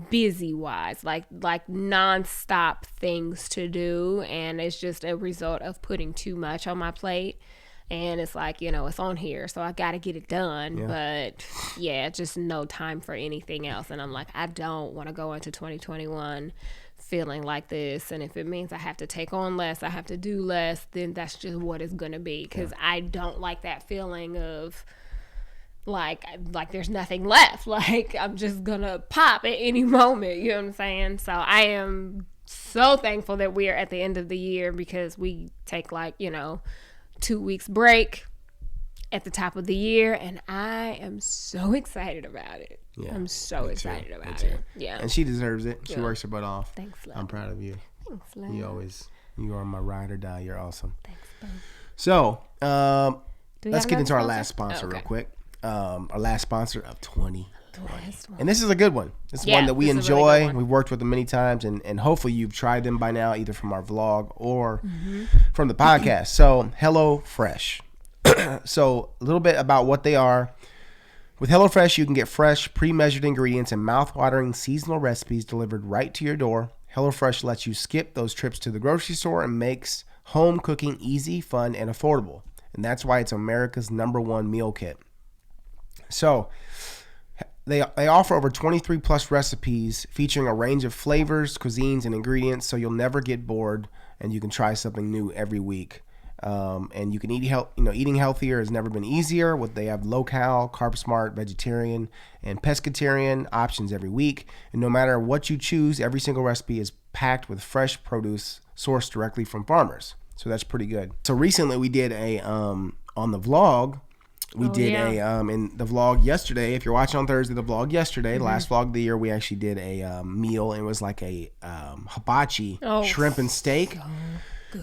A: busy wise, like nonstop things to do, and it's just a result of putting too much on my plate. And it's like, it's on here, so I got to get it done. But just no time for anything else. And I'm like, I don't want to go into 2021 feeling like this. And if it means I have to take on less, I have to do less, then that's just what it's going to be. Because I don't like that feeling of like there's nothing left. Like, I'm just going to pop at any moment. You know what I'm saying? So I am so thankful that we are at the end of the year, because we take 2 weeks break at the top of the year, and I am so excited about it. Yeah, I'm so excited about it. Yeah,
B: and she deserves it. She works her butt off.
A: Thanks, love.
B: I'm proud of you.
A: Thanks, love.
B: You are my ride or die. You're awesome.
A: Thanks, babe.
B: So let's get into our last sponsor real quick. Our last sponsor of 2020. And this is a good one. This is one that we enjoy. Really we've worked with them many times, and hopefully you've tried them by now, either from our vlog or from the podcast. So Hellofresh. So a little bit about what they are. With Hellofresh, you can get fresh, pre-measured ingredients and mouth-watering seasonal recipes delivered right to your door. Hellofresh lets you skip those trips to the grocery store and makes home cooking easy, fun, and affordable. And that's why it's America's #1 meal kit. So they offer over 23 plus recipes featuring a range of flavors, cuisines, and ingredients, so you'll never get bored, and you can try something new every week. And you can eating healthier has never been easier. They have low-cal, carb-smart, vegetarian, and pescatarian options every week. And no matter what you choose, every single recipe is packed with fresh produce sourced directly from farmers. So that's pretty good. So recently we did on the vlog. We did in the vlog yesterday. If you're watching on Thursday, the vlog yesterday, the last vlog of the year, we actually did a meal. It was like a hibachi shrimp and steak.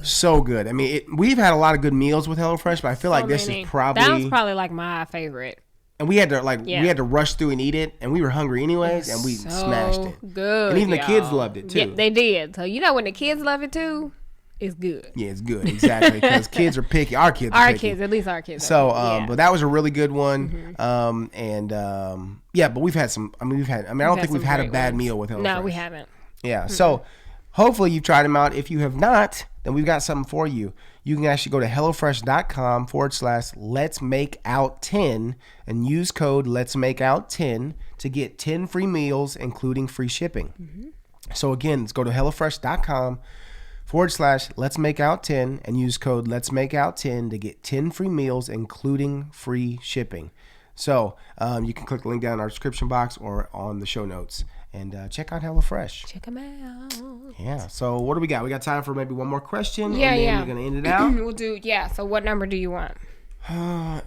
B: So good. I mean, we've had a lot of good meals with HelloFresh, but I feel like this is probably...
A: That was probably like my favorite.
B: And we had to rush through and eat it, and we were hungry anyways, and we smashed it.
A: Good.
B: And even the kids loved it too.
A: Yeah, they did. So when the kids love it too, it's good.
B: Yeah, it's good. Exactly. Because kids are picky. Our kids are picky.
A: At least our kids.
B: So, but that was a really good one. But we've had some. I don't think we've had a bad meal with HelloFresh.
A: No, we haven't.
B: Yeah. So, hopefully you've tried them out. If you have not, then we've got something for you. You can actually go to hellofresh.com/let's-make-out-10 and use code let's-make-out-10 to get 10 free meals, including free shipping. So again, let's go to hellofresh.com/let's-make-out-10 and use code let's-make-out-10 to get 10 free meals, including free shipping. So you can click the link down in our description box or on the show notes. And check out HelloFresh.
A: Check them out.
B: Yeah. So what do we got? We got time for maybe one more question.
A: Yeah,
B: and then we're going to end it out.
A: We'll do, So what number do you want?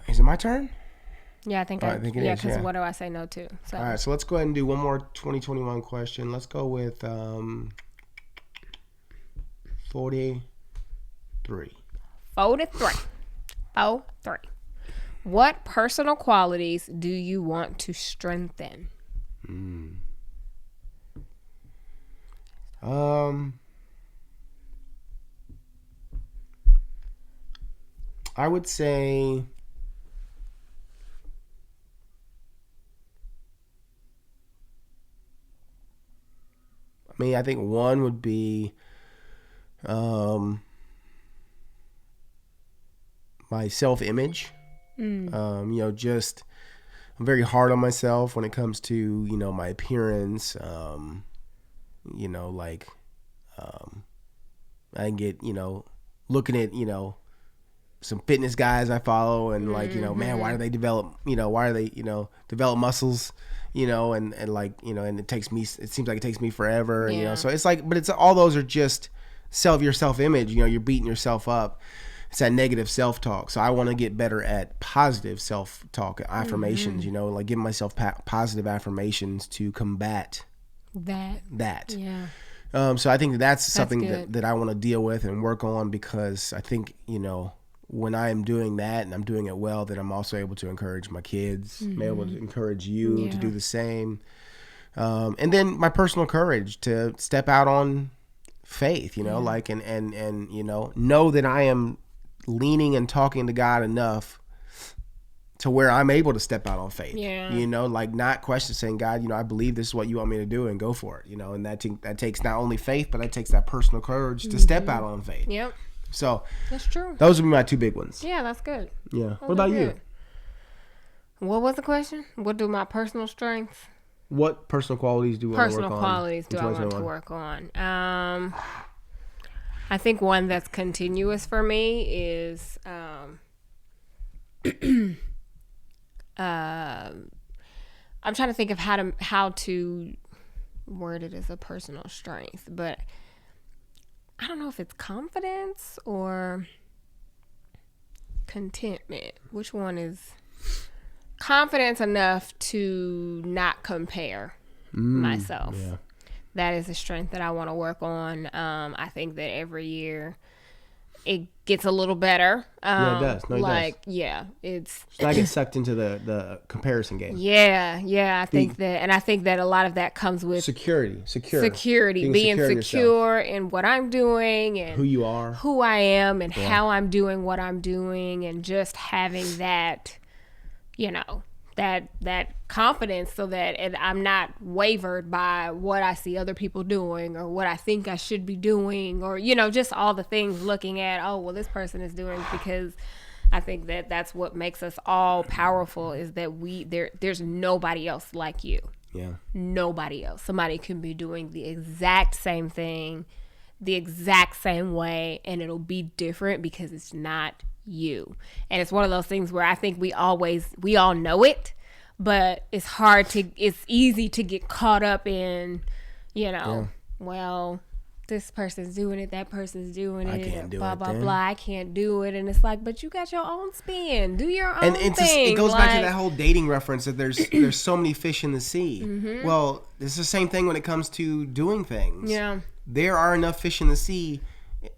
B: Is it my turn?
A: Yeah, I think it is. Yeah, because what do I say no to? So.
B: All right. So let's go ahead and do one more 2021 question. Let's go with 43.
A: 43. What personal qualities do you want to strengthen?
B: I would say I think one would be my self-image. I'm very hard on myself when it comes to, my appearance, you know, like, I can get, you know, looking at, you know, some fitness guys I follow and like, you know, man, why do they develop, you know, develop muscles, you know, and like, you know, and it seems like it takes me forever. And, you know, so it's like, but it's all those are just your self-image, you know, you're beating yourself up. It's that negative self-talk. So I want to get better at positive self-talk, affirmations, you know, like giving myself positive affirmations to combat that.
A: Yeah.
B: So I think that's something that I want to deal with and work on, because I think, you know, when I am doing that and I'm doing it well, then I'm also able to encourage my kids, I'm able to encourage you to do the same. And then my personal courage to step out on faith, you know, like, and, you know that I am leaning and talking to God enough to where I'm able to step out on faith, you know, like not question saying, God, you know, I believe this is what you want me to do, and go for it, you know, and that takes not only faith, but that takes that personal courage to step out on faith.
A: Yep.
B: So
A: that's true.
B: Those would be my two big ones.
A: Yeah, that's good.
B: Yeah. What about you?
A: What was the question? What do my personal strengths?
B: What personal qualities do I want to work on?
A: Personal qualities do I want to work on? I think one that's continuous for me is I'm trying to think of how to word it as a personal strength, but I don't know if it's confidence or contentment. Which one is confidence enough to not compare myself? Yeah. That is a strength that I want to work on. I think that every year it gets a little better.
B: Yeah, it does. No, it does.
A: Yeah, it's
B: not get sucked into the comparison game.
A: Yeah. I think that a lot of that comes with security, being secure in what I'm doing and
B: who you are,
A: who I am, and how I'm doing what I'm doing, and just having that, you know, that confidence, so that I'm not wavered by what I see other people doing or what I think I should be doing, or, you know, just all the things looking at, oh, well, this person is doing, because I think that that's what makes us all powerful, is that there's nobody else like you.
B: Yeah.
A: Nobody else. Somebody can be doing the exact same thing, the exact same way, and it'll be different because it's not you. And it's one of those things where I think we all know it, but it's easy to get caught up in, you know, well, this person's doing it, that person's doing it, I can't do blah, I can't do it. And it's like, but you got your own spin. Do your own thing.
B: It goes back to that whole dating reference that there's so many fish in the sea. Mm-hmm. Well, it's the same thing when it comes to doing things.
A: Yeah.
B: There are enough fish in the sea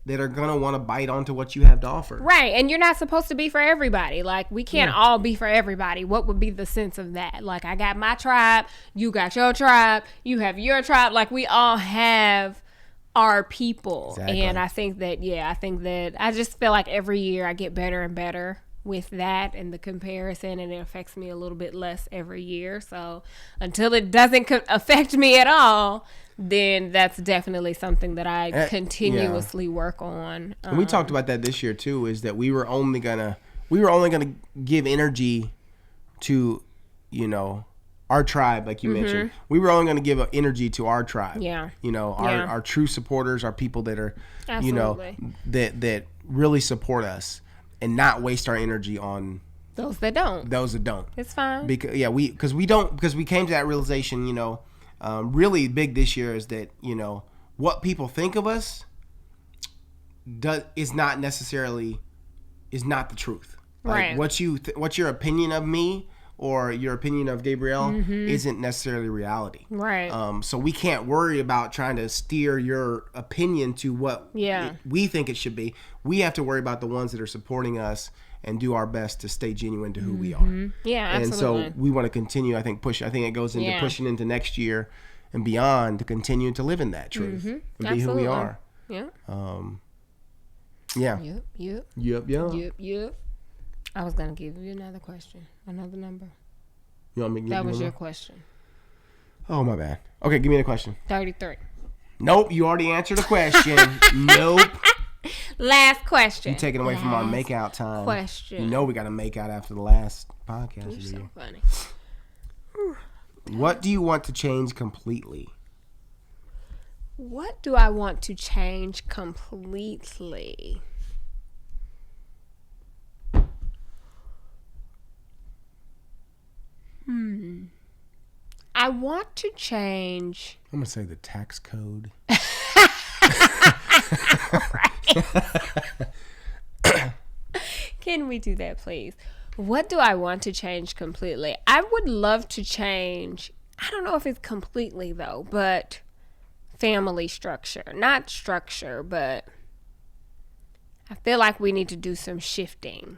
B: that are going to want to bite onto what you have to offer.
A: Right. And you're not supposed to be for everybody. Like, we can't all be for everybody. What would be the sense of that? Like, I got my tribe, you got your tribe, you have your tribe. Like, we all have our people. Exactly. And I think that I just feel like every year I get better and better with that and the comparison, and it affects me a little bit less every year. So until it doesn't affect me at all, then that's definitely something that I continuously work on.
B: And we talked about that this year too, is that we were only gonna give energy to, you know, our tribe, like you mentioned. We were only going to give energy to our tribe.
A: Yeah.
B: You know, our true supporters, our people that are, you know, that really support us, and not waste our energy on
A: those that don't.
B: It's
A: fine.
B: Because we came to that realization, you know, really big this year, is that, you know, what people think of us is not the truth. Like,
A: right.
B: What's your opinion of me or your opinion of Gabrielle isn't necessarily reality.
A: Right.
B: So we can't worry about trying to steer your opinion to what we think it should be. We have to worry about the ones that are supporting us and do our best to stay genuine to who we are.
A: Yeah, absolutely.
B: And so we want to continue, I think it goes into pushing into next year and beyond, to continue to live in that truth and be who we are.
A: Yeah.
B: Yeah.
A: Yep. I was going to give you another question. Another number.
B: You want me to give
A: That
B: you
A: was
B: one
A: your
B: more?
A: question.
B: Oh, my bad. Okay, give me the question.
A: 33.
B: Nope, you already answered the question. Nope.
A: Last question.
B: You're taking away from our make-out time.
A: Question.
B: You know we got to make out after the last podcast.
A: You're so funny.
B: What do you want to change completely?
A: What do I want to change completely? I want to change.
B: I'm gonna say the tax code.
A: Can we do that, please? What do I want to change completely? I would love to change. I don't know if it's completely though, but family structure. Not structure, but I feel like we need to do some shifting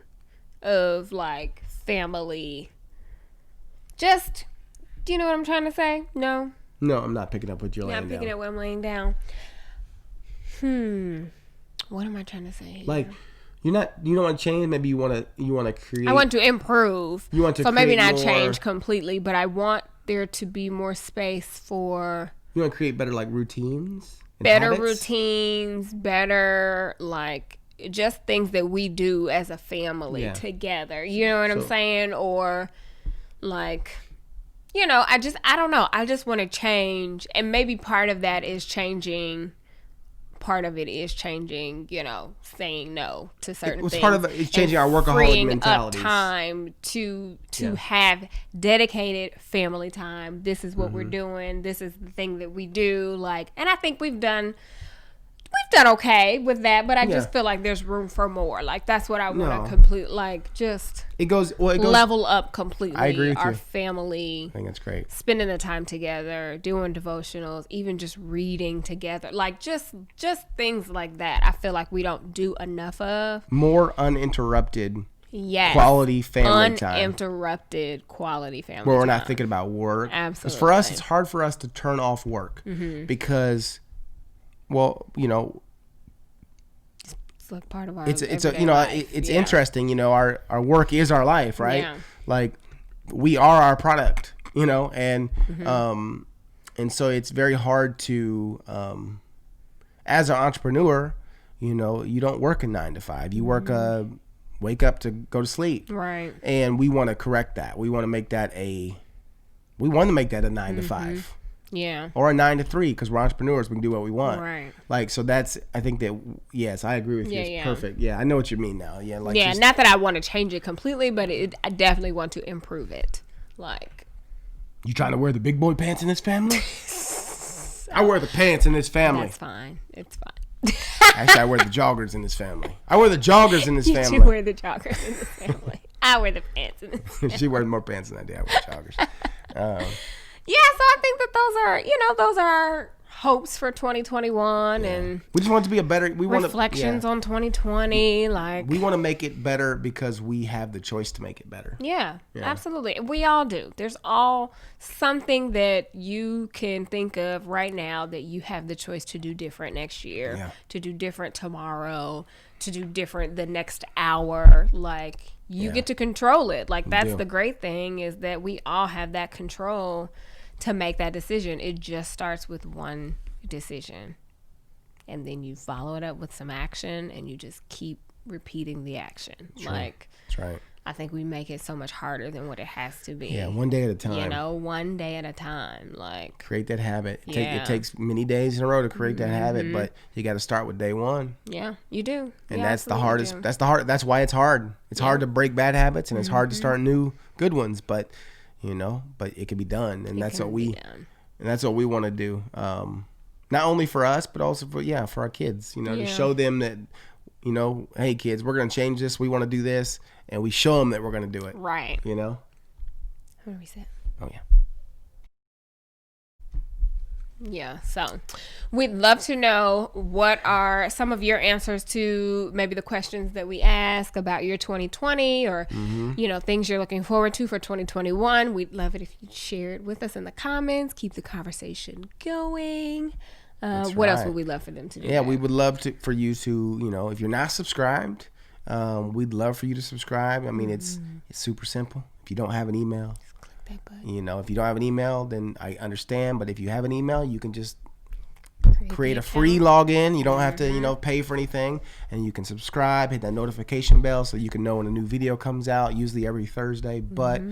A: of like family. Just, do you know what I'm trying to say? No?
B: No, I'm not picking up what you're laying down.
A: Yeah, I'm picking up what I'm laying down. What am I trying to say here?
B: Like, you don't want to change. Maybe you want to create.
A: I want to improve.
B: You want to
A: so maybe not
B: more,
A: change completely, but I want there to be more space for.
B: You want to create better like routines.
A: Better
B: habits?
A: Routines, better like just things that we do as a family together. You know what I'm saying? Or like, you know, I don't know. I just want to change, and maybe part of that is changing. Part of it is changing, you know, saying no to certain things.
B: Part of it is changing our workaholic mentalities.
A: Freeing up time to have dedicated family time. This is what we're doing. This is the thing that we do. Like, and I think we've done okay with that, but I just feel like there's room for more. Like, that's what I want to complete. Like, just
B: it goes
A: level up completely.
B: I agree with
A: our
B: you.
A: Family.
B: I think that's great.
A: Spending the time together, doing devotionals, even just reading together. Like, just things like that. I feel like we don't do enough of.
B: More uninterrupted.
A: Yes.
B: Quality family time.
A: Uninterrupted quality family
B: Where we're
A: time.
B: not thinking about work.
A: Absolutely.
B: Because for us, it's hard for us to turn off work. because, well, you know,
A: it's like part of our
B: it's you know
A: life.
B: it's interesting, you know, our work is our life, right?
A: Yeah.
B: Like, we are our product, you know, and and so it's very hard to as an entrepreneur, you know, you don't work a 9 to 5. You work wake up to go to sleep.
A: Right.
B: And we want to correct that. We want to make that a 9 to 5.
A: Yeah.
B: Or a 9 to 3, because we're entrepreneurs. We can do what we want.
A: Right.
B: Like, so that's, I think that, yes, I agree with you. It's perfect. Yeah, I know what you mean now. Yeah, like,
A: yeah, not that I want to change it completely, but I definitely want to improve it. Like,
B: you trying to wear the big boy pants in this family? I wear the pants in this family.
A: That's fine. It's fine.
B: Actually, I wear the joggers in this family. I wear the joggers in this family.
A: You wear the joggers in this family. I wear the pants in this family.
B: She wears more pants than I do. I wear joggers.
A: Yeah, so I think that those are our hopes for 2021, and
B: we just want it to be a better. We want
A: reflections on 2020. Like,
B: we want to make it better because we have the choice to make it better.
A: Yeah, absolutely. We all do. There's all something that you can think of right now that you have the choice to do different next year, to do different tomorrow, to do different the next hour. Like, you get to control it. Like, that's the great thing, is that we all have that control to make that decision. It just starts with one decision, and then you follow it up with some action, and you just keep repeating the action.
B: True.
A: Like,
B: that's right.
A: I think we make it so much harder than what it has to be.
B: Yeah, one day at a time.
A: You know, one day at a time. Like,
B: create that habit. It takes many days in a row to create that habit, but you got to start with day one.
A: Yeah, you do.
B: And that's the hardest. Do. That's why it's hard. It's hard to break bad habits, and it's hard to start new good ones. But you know, but it can be done, and that's what we want to do. Not only for us, but also for our kids. You know, to show them that, you know, hey kids, we're gonna change this. We want to do this, and we show them that we're gonna do it.
A: Right.
B: You know.
A: What do we say?
B: Oh yeah.
A: Yeah, so we'd love to know what are some of your answers to maybe the questions that we ask about your 2020, or you know, things you're looking forward to for 2021. We'd love it if you'd share it with us in the comments. Keep the conversation going. What else would we love for them to do?
B: Yeah, we would love for you to, you know, if you're not subscribed, we'd love for you to subscribe. I mean, it's super simple. If you don't have an email, you know, if you don't have an email, then I understand. But if you have an email, you can just create a free login. You don't have to, you know, pay for anything. And you can subscribe, hit that notification bell so you can know when a new video comes out, usually every Thursday. But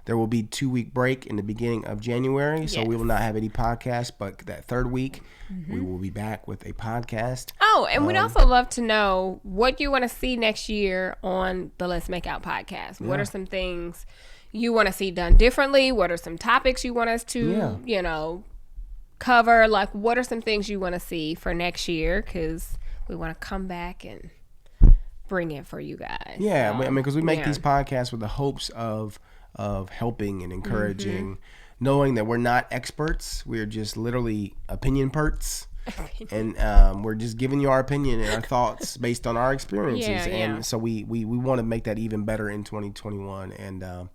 B: There will be 2-week break in the beginning of January, so
A: yes.
B: we will not have any podcast, but that third week, we will be back with a podcast.
A: Oh, and we'd also love to know what you want to see next year on the Let's Make Out podcast. What are some things you want to see done differently? What are some topics you want us to, you know, cover? Like, what are some things you want to see for next year? Because we want to come back and bring it for you guys.
B: Yeah, I mean, because we make these podcasts with the hopes of helping and encouraging, knowing that we're not experts. We're just literally opinion perts. And we're just giving you our opinion and our thoughts based on our experiences. So we want to make that even better in 2021. And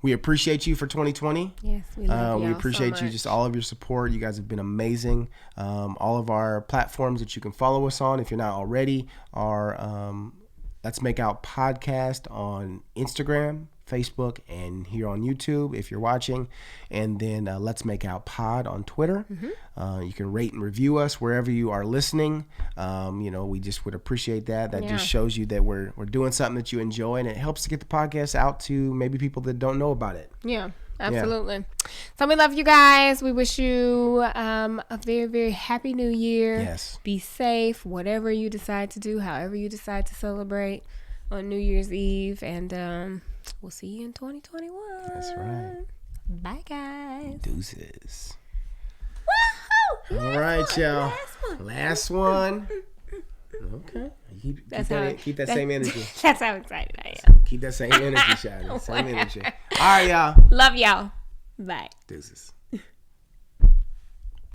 B: we appreciate you for 2020.
A: Yes, we love you.
B: We appreciate
A: so
B: you, just all of your support. You guys have been amazing. All of our platforms that you can follow us on, if you're not already, are Let's Make Out Podcast on Instagram, Facebook, and here on YouTube if you're watching. And then Let's Make Out Pod on Twitter. You can rate and review us wherever you are listening. You know, we just would appreciate that. That just shows you that we're doing something that you enjoy, and it helps to get the podcast out to maybe people that don't know about it.
A: Yeah. Absolutely. So we love you guys. We wish you a very, very happy new year.
B: Yes.
A: Be safe, whatever you decide to do, however you decide to celebrate on New Year's Eve. And we'll see you in 2021.
B: That's right.
A: Bye, guys.
B: Deuces.
A: Woohoo!
B: All right, y'all. Last one. Okay. Keep that same energy.
A: That's how excited I am.
B: Keep that same energy, Shadi. Same energy. All right, y'all.
A: Love y'all. Bye.
B: Deuces.